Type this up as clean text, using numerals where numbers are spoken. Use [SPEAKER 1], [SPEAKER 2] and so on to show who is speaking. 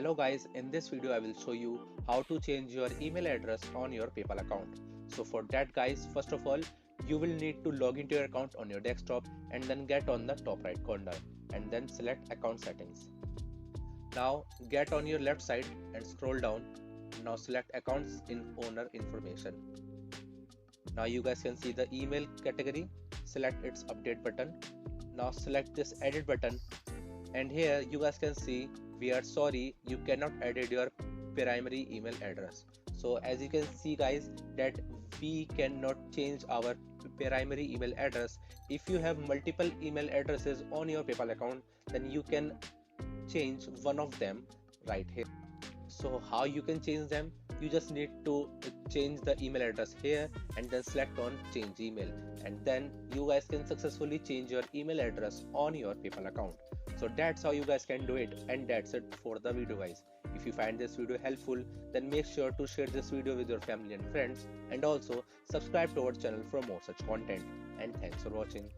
[SPEAKER 1] Hello guys, in this video I will show you how to change your email address on your PayPal account. So for that guys, first of all, you will need to log into your account on your desktop and then get on the top right corner and then select account settings. Now get on your left side and scroll down. Now select accounts in owner information. Now you guys can see the email category. Select its update button. Now select this edit button, and here you guys can see we are sorry you cannot edit your primary email address. So as you can see guys that we cannot change our primary email address. If you have multiple email addresses on your PayPal account, then you can change one of them right here. So how you can change them? You just need to change the email address here and then select on change email, and then you guys can successfully change your email address on your PayPal account. So that's how you guys can do it, and that's it for the video guys. If you find this video helpful, then make sure to share this video with your family and friends, and also subscribe to our channel for more such content. And thanks for watching.